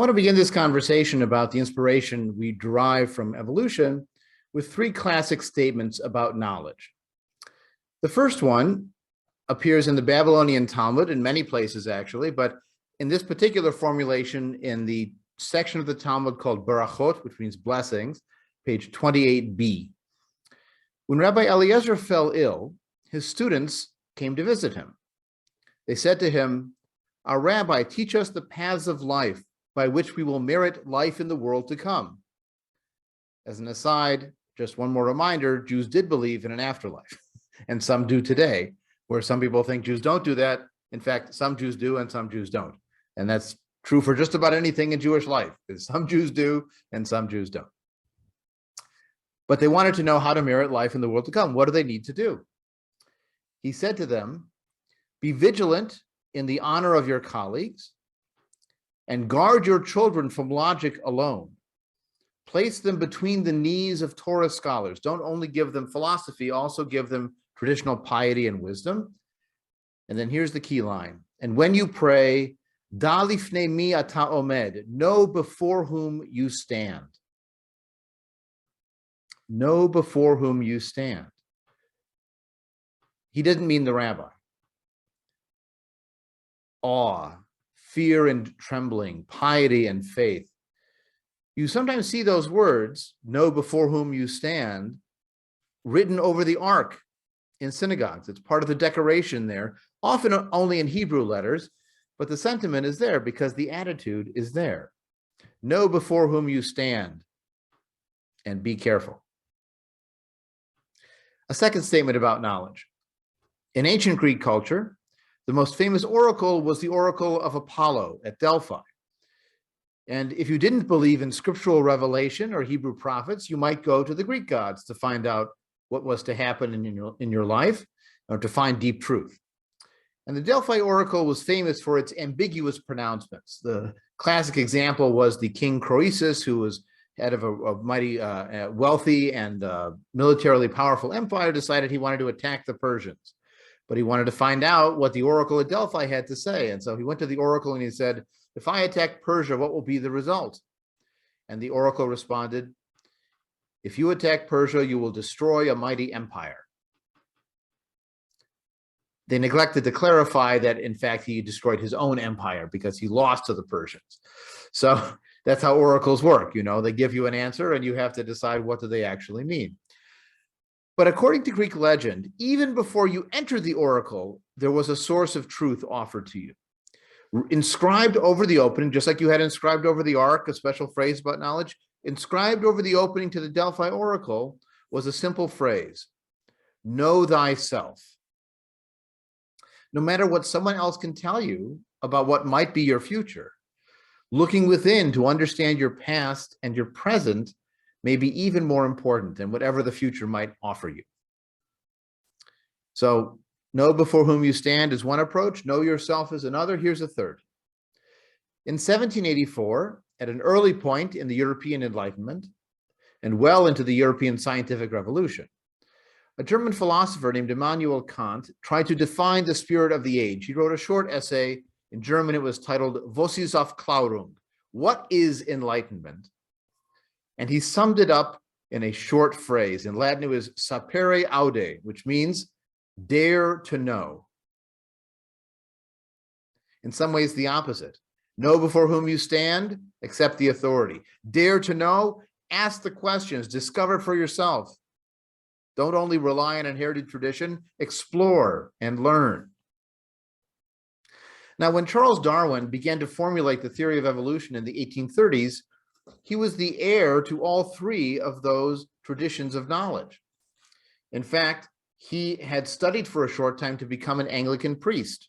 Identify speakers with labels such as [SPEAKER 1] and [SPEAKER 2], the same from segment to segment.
[SPEAKER 1] want to begin this conversation about the inspiration we derive from evolution with three classic statements about knowledge. The first one appears in the Babylonian Talmud, in many places actually, but in this particular formulation in the section of the Talmud called Barachot, which means blessings, page 28b. When Rabbi Eliezer fell ill, his students came to visit him. They said to him, "Our Rabbi, teach us the paths of life by which we will merit life in the world to come." As an aside, just one more reminder, Jews did believe in an afterlife, and some do today, where some people think Jews don't do that. In fact, some Jews do and some Jews don't. And that's true for just about anything in Jewish life, because some Jews do and some Jews don't. But they wanted to know how to merit life in the world to come. What do they need to do? He said to them, "Be vigilant in the honor of your colleagues and guard your children from logic alone. Place them between the knees of Torah scholars. Don't only give them philosophy, also give them traditional piety and wisdom." And then here's the key line. "And when you pray, da lifnei mi ata omed, know before whom you stand." Know before whom you stand. He didn't mean the rabbi. Awe, fear and trembling, piety and faith. You sometimes see those words, know before whom you stand, written over the ark in synagogues. It's part of the decoration there, often only in Hebrew letters, but the sentiment is there because the attitude is there. Know before whom you stand and be careful. A second statement about knowledge. In ancient Greek culture, the most famous oracle was the oracle of Apollo at Delphi. And if you didn't believe in scriptural revelation or Hebrew prophets, you might go to the Greek gods to find out what was to happen in your life or to find deep truth. And the Delphi oracle was famous for its ambiguous pronouncements. The classic example was the king Croesus, who was head of a mighty, wealthy and militarily powerful empire, decided he wanted to attack the Persians. But he wanted to find out what the oracle at Delphi had to say. And so he went to the oracle and he said, "If I attack Persia, what will be the result?" And the oracle responded, "If you attack Persia, you will destroy a mighty empire." They neglected to clarify that, in fact, he destroyed his own empire because he lost to the Persians. So that's how oracles work. You know, they give you an answer and you have to decide what do they actually mean. But according to Greek legend, even before you entered the oracle, there was a source of truth offered to you. Inscribed over the opening, just like you had inscribed over the ark, a special phrase about knowledge, inscribed over the opening to the Delphi oracle was a simple phrase, "Know thyself." No matter what someone else can tell you about what might be your future, looking within to understand your past and your present may be even more important than whatever the future might offer you. So, know before whom you stand is one approach, know yourself is another. Here's a third. In 1784, at an early point in the European Enlightenment, and well into the European scientific revolution, a German philosopher named Immanuel Kant tried to define the spirit of the age. He wrote a short essay. In German, it was titled "Was ist Aufklärung?" What is enlightenment? And he summed it up in a short phrase. In Latin, it was sapere aude, which means dare to know. In some ways, the opposite. Know before whom you stand, accept the authority. Dare to know, ask the questions, discover for yourself. Don't only rely on inherited tradition, explore and learn. Now, when Charles Darwin began to formulate the theory of evolution in the 1830s, he was the heir to all three of those traditions of knowledge. In fact, he had studied for a short time to become an Anglican priest,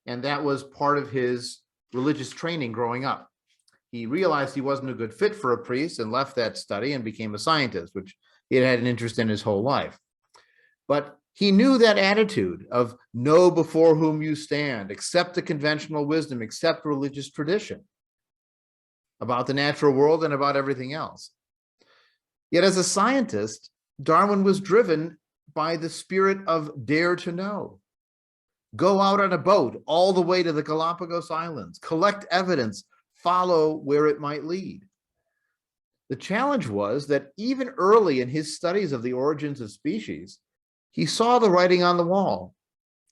[SPEAKER 1] and that was part of his religious training growing up. He realized he wasn't a good fit for a priest and left that study and became a scientist, which he had had an interest in his whole life. But he knew that attitude of know before whom you stand, accept the conventional wisdom, accept religious tradition about the natural world and about everything else. Yet as a scientist, Darwin was driven by the spirit of dare to know. Go out on a boat all the way to the Galapagos Islands, collect evidence, follow where it might lead. The challenge was that even early in his studies of the origins of species, he saw the writing on the wall,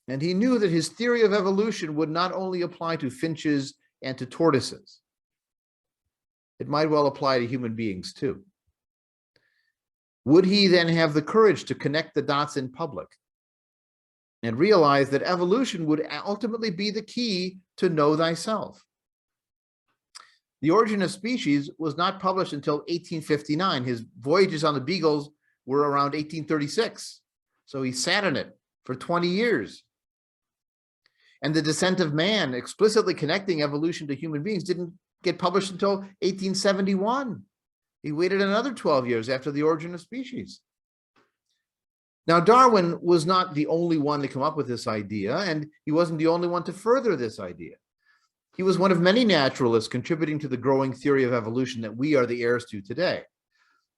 [SPEAKER 1] and he knew that his theory of evolution would not only apply to finches and to tortoises. It might well apply to human beings too. Would he then have the courage to connect the dots in public and realize that evolution would ultimately be the key to know thyself? The Origin of Species was not published until 1859. His voyages on the Beagles were around 1836. So he sat in it for 20 years. And The Descent of Man, explicitly connecting evolution to human beings, didn't get published until 1871. He waited another 12 years after The Origin of Species. Now, Darwin was not the only one to come up with this idea, and he wasn't the only one to further this idea. He was one of many naturalists contributing to the growing theory of evolution that we are the heirs to today.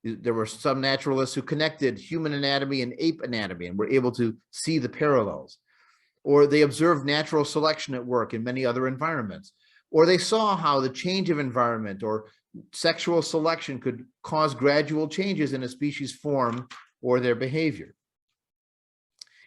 [SPEAKER 1] There were some naturalists who connected human anatomy and ape anatomy and were able to see the parallels. Or they observed natural selection at work in many other environments. Or they saw how the change of environment or sexual selection could cause gradual changes in a species' form or their behavior.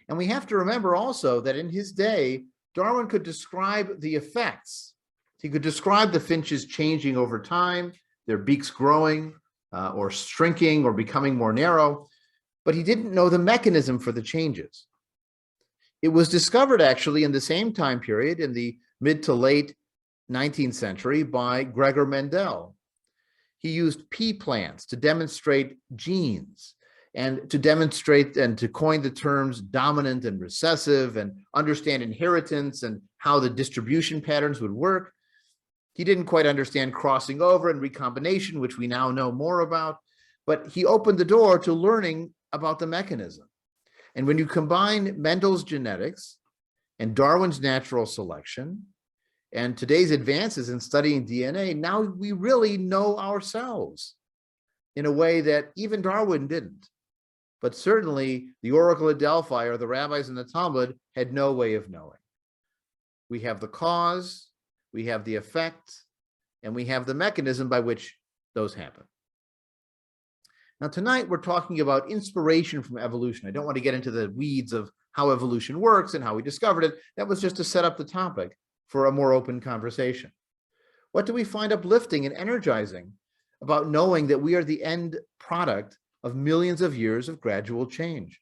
[SPEAKER 1] And we have to remember also that in his day, Darwin could describe the effects. He could describe the finches changing over time, their beaks growing or shrinking or becoming more narrow, but he didn't know the mechanism for the changes. It was discovered actually in the same time period in the mid to late 19th century by Gregor Mendel. He used pea plants to demonstrate genes and to demonstrate and to coin the terms dominant and recessive and understand inheritance and how the distribution patterns would work. He didn't quite understand crossing over and recombination, which we now know more about, but he opened the door to learning about the mechanism. And when you combine Mendel's genetics and Darwin's natural selection and today's advances in studying DNA, now we really know ourselves in a way that even Darwin didn't. But certainly the Oracle at Delphi or the rabbis in the Talmud had no way of knowing. We have the cause, we have the effect, and we have the mechanism by which those happen. Now, tonight we're talking about inspiration from evolution. I don't want to get into the weeds of how evolution works and how we discovered it. That was just to set up the topic for a more open conversation. What do we find uplifting and energizing about knowing that we are the end product of millions of years of gradual change?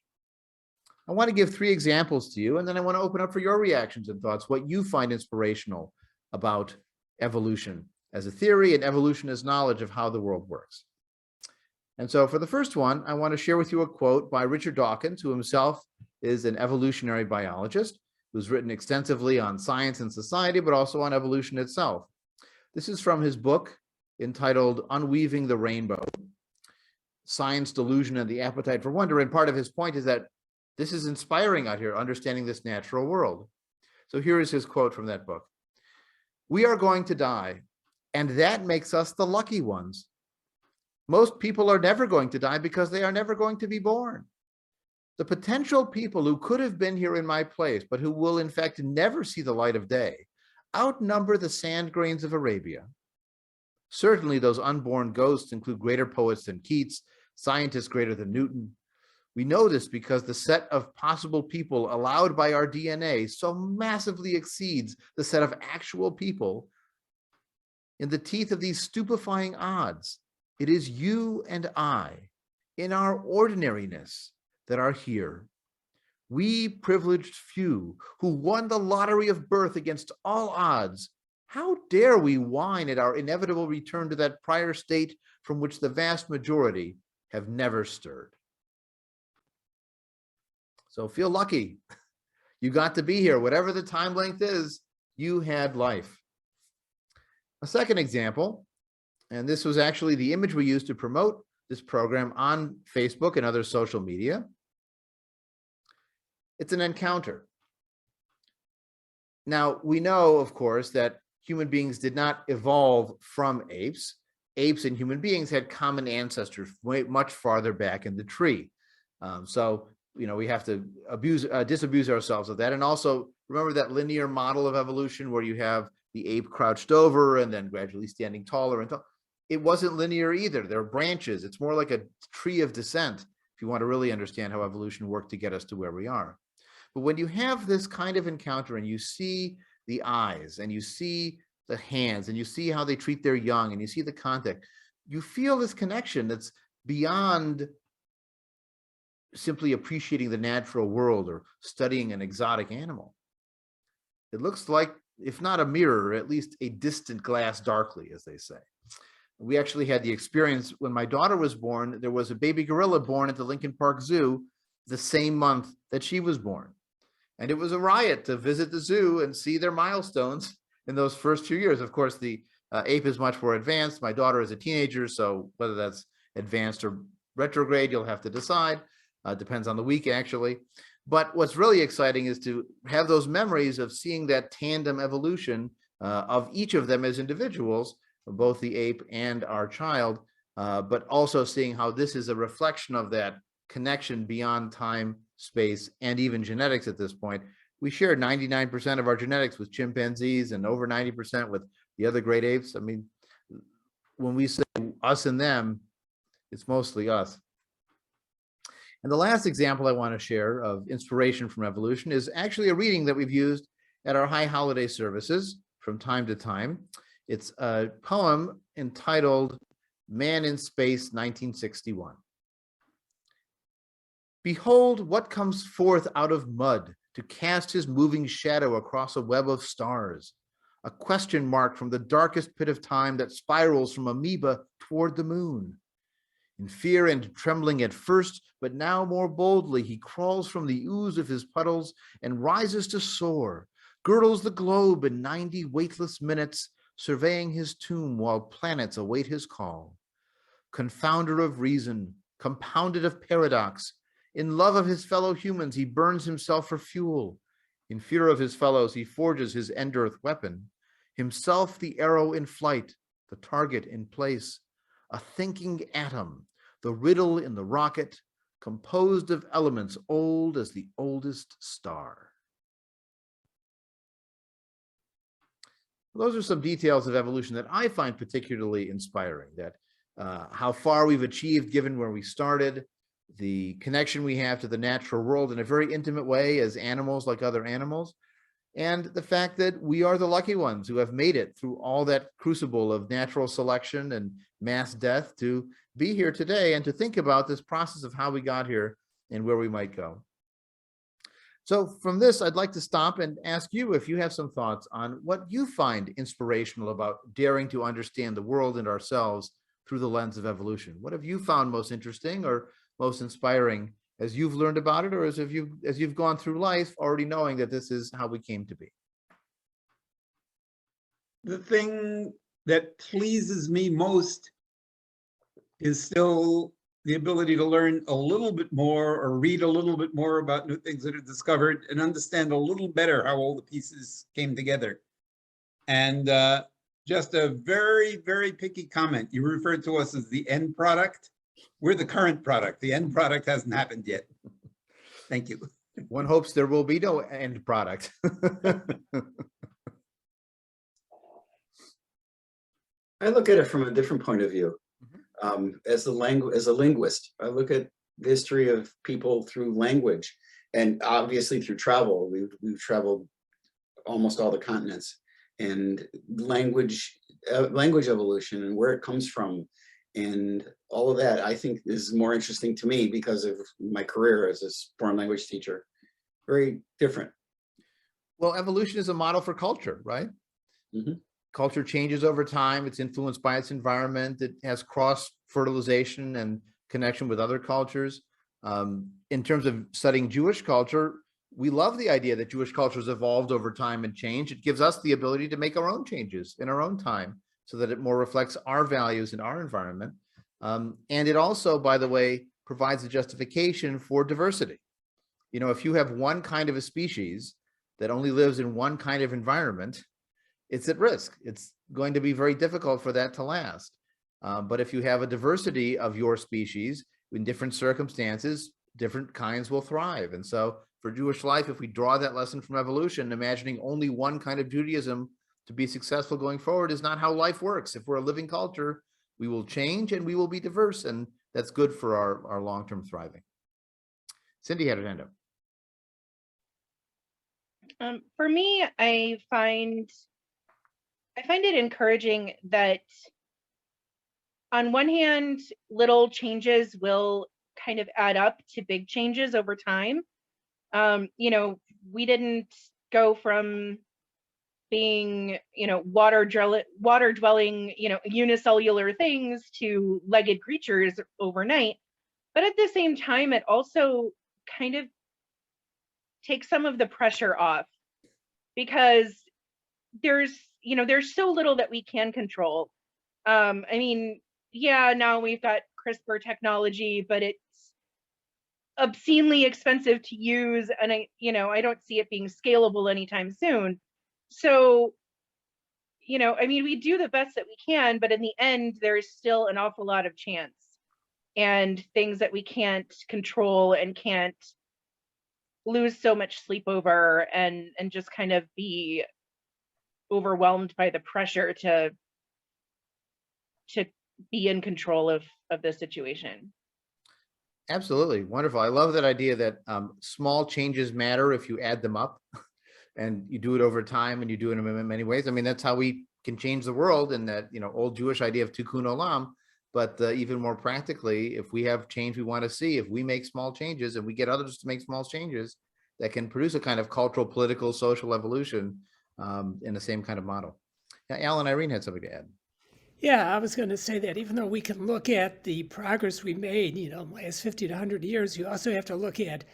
[SPEAKER 1] I want to give 3 examples to you, and then I want to open up for your reactions and thoughts, what you find inspirational about evolution as a theory and evolution as knowledge of how the world works. And so for the first one, I want to share with you a quote by Richard Dawkins, who himself is an evolutionary biologist, who's written extensively on science and society, but also on evolution itself. This is from his book entitled Unweaving the Rainbow, Science, Delusion, and the Appetite for Wonder. And part of his point is that this is inspiring out here, understanding this natural world. So here is his quote from that book. "We are going to die, and that makes us the lucky ones. Most people are never going to die because they are never going to be born. The potential people who could have been here in my place, but who will in fact never see the light of day, outnumber the sand grains of Arabia. Certainly those unborn ghosts include greater poets than Keats, scientists greater than Newton. We know this because the set of possible people allowed by our DNA so massively exceeds the set of actual people. In the teeth of these stupefying odds, it is you and I, in our ordinariness, that are here. We privileged few who won the lottery of birth against all odds. How dare we whine at our inevitable return to that prior state from which the vast majority have never stirred?" So feel lucky. You got to be here. Whatever the time length is, you had life. A second example, and this was actually the image we used to promote this program on Facebook and other social media. It's an encounter. Now, we know, of course, that human beings did not evolve from apes. Apes and human beings had common ancestors much farther back in the tree. So, we have to disabuse ourselves of that. And also remember that linear model of evolution where you have the ape crouched over and then gradually standing taller and taller. It wasn't linear either. There are branches. It's more like a tree of descent, if you want to really understand how evolution worked to get us to where we are. But when you have this kind of encounter and you see the eyes and you see the hands and you see how they treat their young and you see the contact, you feel this connection that's beyond simply appreciating the natural world or studying an exotic animal. It looks like, if not a mirror, at least a distant glass darkly, as they say. We actually had the experience when my daughter was born. There was a baby gorilla born at the Lincoln Park Zoo the same month that she was born. And it was a riot to visit the zoo and see their milestones in those first 2 years. Of course, the ape is much more advanced. My daughter is a teenager, so whether that's advanced or retrograde, you'll have to decide. Depends on the week, actually. But what's really exciting is to have those memories of seeing that tandem evolution of each of them as individuals, both the ape and our child, but also seeing how this is a reflection of that connection beyond time, space, and even genetics at this point. We share 99% of our genetics with chimpanzees and over 90% with the other great apes. I mean, when we say us and them, it's mostly us. And the last example I want to share of inspiration from evolution is actually a reading that we've used at our high holiday services from time to time. It's a poem entitled Man in Space, 1961. Behold what comes forth out of mud to cast his moving shadow across a web of stars, a question mark from the darkest pit of time that spirals from amoeba toward the moon. In fear and trembling at first, but now more boldly, he crawls from the ooze of his puddles and rises to soar, girdles the globe in 90 weightless minutes, surveying his tomb while planets await his call. Confounder of reason, compounded of paradox, in love of his fellow humans, he burns himself for fuel. In fear of his fellows, he forges his end-earth weapon, himself the arrow in flight, the target in place, a thinking atom, the riddle in the rocket, composed of elements old as the oldest star. Those are some details of evolution that I find particularly inspiring, that how far we've achieved given where we started, the connection we have to the natural world in a very intimate way as animals like other animals, and the fact that we are the lucky ones who have made it through all that crucible of natural selection and mass death to be here today and to think about this process of how we got here and where we might go. So from this, I'd like to stop and ask you if you have some thoughts on what you find inspirational about daring to understand the world and ourselves through the lens of evolution. What have you found most interesting or most inspiring as you've learned about it, or as you've gone through life already knowing that this is how we came to be?
[SPEAKER 2] The thing that pleases me most is still the ability to learn a little bit more or read a little bit more about new things that are discovered and understand a little better how all the pieces came together. And just a very, very picky comment. You referred to us as the end product. We're the current product. The end product hasn't happened yet. Thank you.
[SPEAKER 1] One hopes there will be no end product.
[SPEAKER 3] I look at it from a different point of view. As a linguist, I look at the history of people through language, and obviously through travel. We've traveled almost all the continents, and language evolution and where it comes from, and all of that, I think is more interesting to me because of my career as a foreign language teacher. Very different.
[SPEAKER 1] Well, evolution is a model for culture, right?
[SPEAKER 3] Mm-hmm.
[SPEAKER 1] Culture changes over time. It's influenced by its environment. It has cross-fertilization and connection with other cultures. In terms of studying Jewish culture, we love the idea that Jewish culture has evolved over time and changed. It gives us the ability to make our own changes in our own time so that it more reflects our values in our environment. And it also, by the way, provides a justification for diversity. You know, if you have one kind of a species that only lives in one kind of environment, it's at risk. It's going to be very difficult for that to last. But if you have a diversity of your species in different circumstances, different kinds will thrive. And so for Jewish life, if we draw that lesson from evolution, imagining only one kind of Judaism to be successful going forward is not how life works. If we're a living culture, we will change and we will be diverse, and that's good for our long-term thriving. Cindy had her hand up.
[SPEAKER 4] For me, I find it encouraging that on one hand, little changes will kind of add up to big changes over time. You know, we didn't go from being, you know, water dwelling, you know, unicellular things to legged creatures overnight. But at the same time, it also kind of takes some of the pressure off, because there's so little that we can control. I mean, yeah, now we've got CRISPR technology, but it's obscenely expensive to use, and I don't see it being scalable anytime soon. So, I mean, we do the best that we can, but in the end, there's still an awful lot of chance and things that we can't control and can't lose so much sleep over, and just kind of be overwhelmed by the pressure to be in control of the situation.
[SPEAKER 1] Absolutely. Wonderful. I love that idea that small changes matter if you add them up and you do it over time, and you do it in many ways. I mean, that's how we can change the world, in that, old Jewish idea of tikkun olam. But even more practically, if we have change we want to see, if we make small changes and we get others to make small changes, that can produce a kind of cultural, political, social evolution in the same kind of model. Now, Alan, Irene had something to add.
[SPEAKER 5] Yeah, I was going to say that even though we can look at the progress we made, last 50 to 100 years, you also have to look at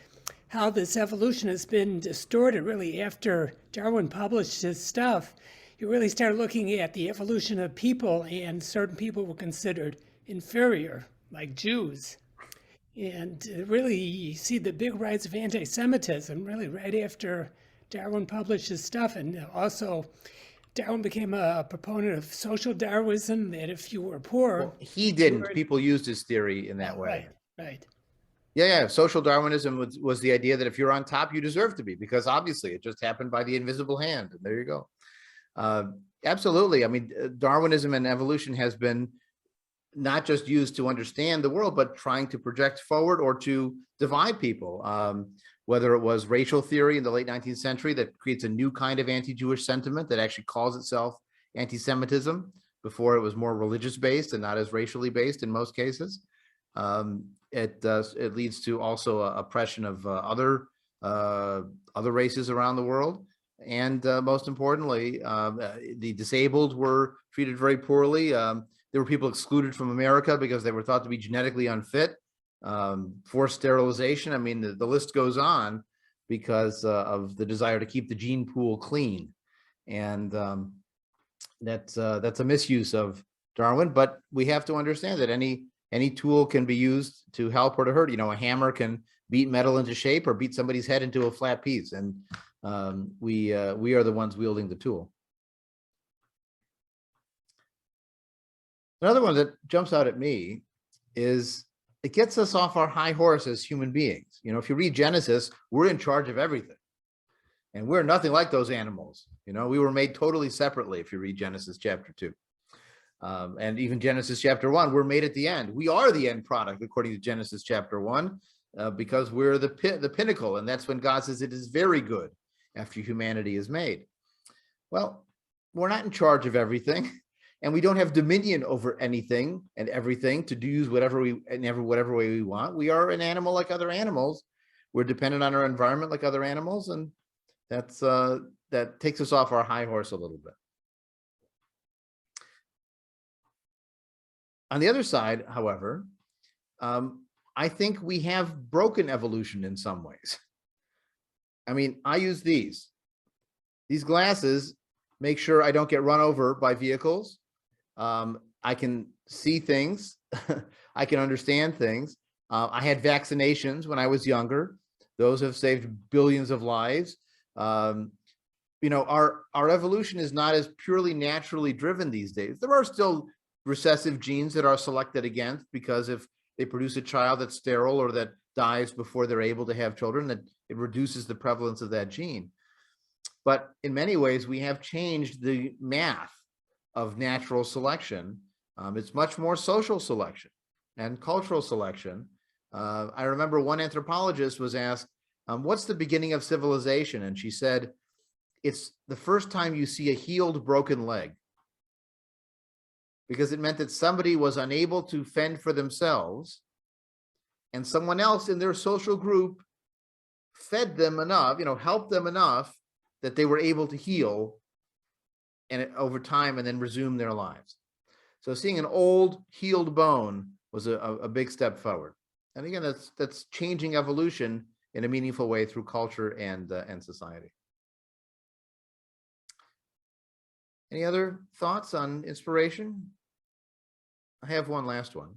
[SPEAKER 5] how this evolution has been distorted really after Darwin published his stuff. You really start looking at the evolution of people, and certain people were considered inferior, like Jews. And really, you see the big rise of anti-Semitism really right after Darwin published his stuff. And also, Darwin became a proponent of social Darwinism, that if you were poor...
[SPEAKER 1] Well, he didn't. People used his theory in that way.
[SPEAKER 5] Right.
[SPEAKER 1] Yeah. Social Darwinism was the idea that if you're on top, you deserve to be, because obviously it just happened by the invisible hand. And there you go. Absolutely. I mean, Darwinism and evolution has been not just used to understand the world, but trying to project forward or to divide people. Whether it was racial theory in the late 19th century that creates a new kind of anti-Jewish sentiment that actually calls itself anti-Semitism. Before, it was more religious based and not as racially based in most cases. It leads to also oppression of other races around the world. And most importantly, the disabled were treated very poorly. There were people excluded from America because they were thought to be genetically unfit. Forced sterilization. I mean, the list goes on because of the desire to keep the gene pool clean. And that's a misuse of Darwin, but we have to understand that any tool can be used to help or to hurt. A hammer can beat metal into shape or beat somebody's head into a flat piece. And we are the ones wielding the tool. Another one that jumps out at me is it gets us off our high horse as human beings. If you read Genesis, we're in charge of everything. And we're nothing like those animals. We were made totally separately if you read Genesis chapter 2. And even Genesis chapter 1, we're made at the end. We are the end product, according to Genesis chapter 1, because we're the pinnacle. And that's when God says it is very good after humanity is made. Well, we're not in charge of everything. And we don't have dominion over anything and everything to use whatever way we want. We are an animal like other animals. We're dependent on our environment like other animals, and that takes us off our high horse a little bit. On the other side, however, I think we have broken evolution in some ways. I mean, I use these glasses, make sure I don't get run over by vehicles. I can see things. I can understand things. I had vaccinations when I was younger. Those have saved billions of lives. Our evolution is not as purely naturally driven these days. There are still recessive genes that are selected against, because if they produce a child that's sterile or that dies before they're able to have children, that it reduces the prevalence of that gene. But in many ways, we have changed the math of natural selection. It's much more social selection and cultural selection. I remember one anthropologist was asked, what's the beginning of civilization? And she said, it's the first time you see a healed broken leg. Because it meant that somebody was unable to fend for themselves, and someone else in their social group fed them enough, helped them enough that they were able to heal and over time and then resume their lives. So seeing an old healed bone was a big step forward. And again, that's changing evolution in a meaningful way through culture and society. Any other thoughts on inspiration? I have one last one.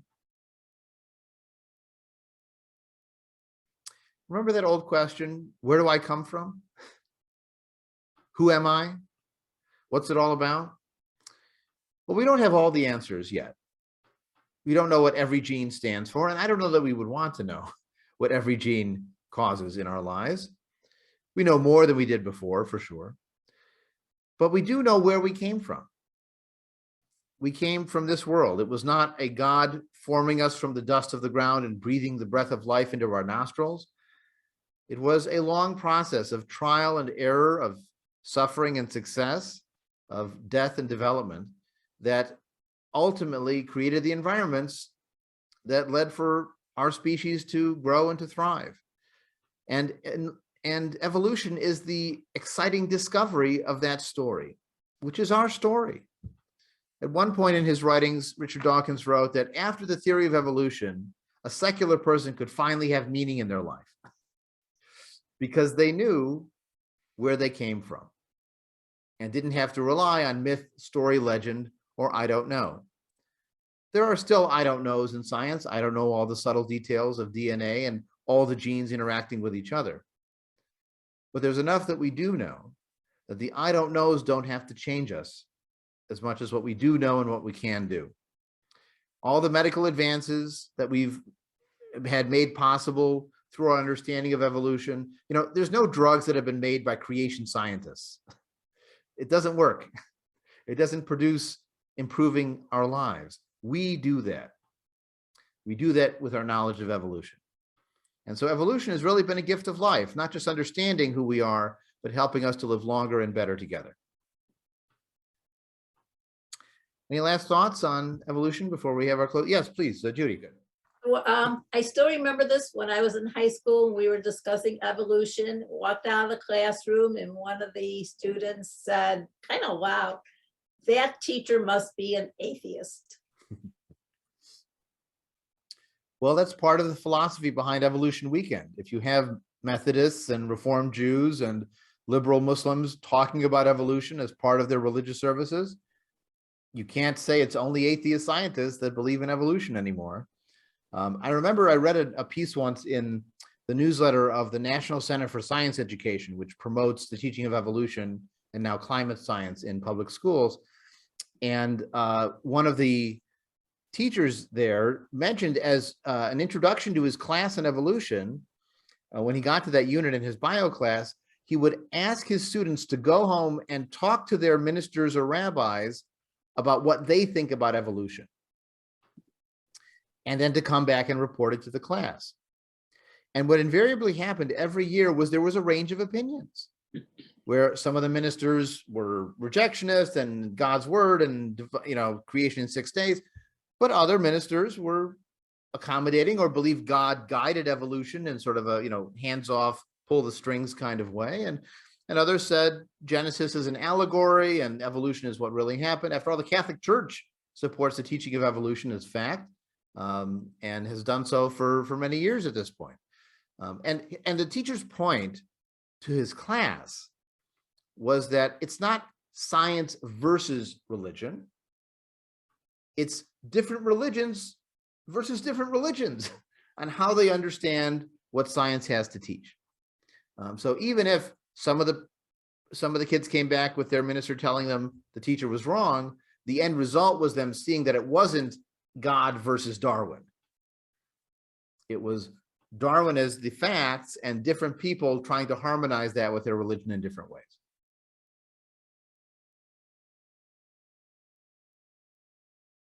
[SPEAKER 1] Remember that old question, where do I come from? Who am I? What's it all about? Well, we don't have all the answers yet. We don't know what every gene stands for, and I don't know that we would want to know what every gene causes in our lives. We know more than we did before, for sure. But we do know where we came from. We came from this world. It was not a God forming us from the dust of the ground and breathing the breath of life into our nostrils. It was a long process of trial and error, of suffering and success, of death and development that ultimately created the environments that led for our species to grow and to thrive. And evolution is the exciting discovery of that story, which is our story. At one point in his writings, Richard Dawkins wrote that after the theory of evolution, a secular person could finally have meaning in their life because they knew where they came from and didn't have to rely on myth, story, legend, or I don't know. There are still I don't knows in science. I don't know all the subtle details of DNA and all the genes interacting with each other. But there's enough that we do know that the I don't knows don't have to change us as much as what we do know and what we can do. All the medical advances that we've had made possible through our understanding of evolution, there's no drugs that have been made by creation scientists. It doesn't work. It doesn't produce improving our lives. We do that. We do that with our knowledge of evolution. And so evolution has really been a gift of life, not just understanding who we are, but helping us to live longer and better together. Any last thoughts on evolution before we have our close? Yes, please, Judy.
[SPEAKER 6] Well, I still remember this when I was in high school and we were discussing evolution, walked out of the classroom and one of the students said, kind of loud, that teacher must be an atheist.
[SPEAKER 1] Well, that's part of the philosophy behind Evolution Weekend. If you have Methodists and Reformed Jews and liberal Muslims talking about evolution as part of their religious services, you can't say it's only atheist scientists that believe in evolution anymore. I remember I read a piece once in the newsletter of the National Center for Science Education, which promotes the teaching of evolution and now climate science in public schools. And one of the teachers there mentioned as an introduction to his class in evolution, when he got to that unit in his bio class, he would ask his students to go home and talk to their ministers or rabbis about what they think about evolution, and then to come back and report it to the class. And what invariably happened every year was there was a range of opinions where some of the ministers were rejectionists and God's word and, creation in 6 days, but other ministers were accommodating or believed God guided evolution in sort of a, hands-off, pull the strings kind of way. And others said Genesis is an allegory and evolution is what really happened. After all, the Catholic Church supports the teaching of evolution as fact, and has done so for many years at this point. And the teacher's point to his class was that it's not science versus religion. It's different religions versus different religions on how they understand what science has to teach. So even if some of the kids came back with their minister telling them the teacher was wrong, the end result was them seeing that it wasn't God versus Darwin. It was Darwin as the facts and different people trying to harmonize that with their religion in different ways.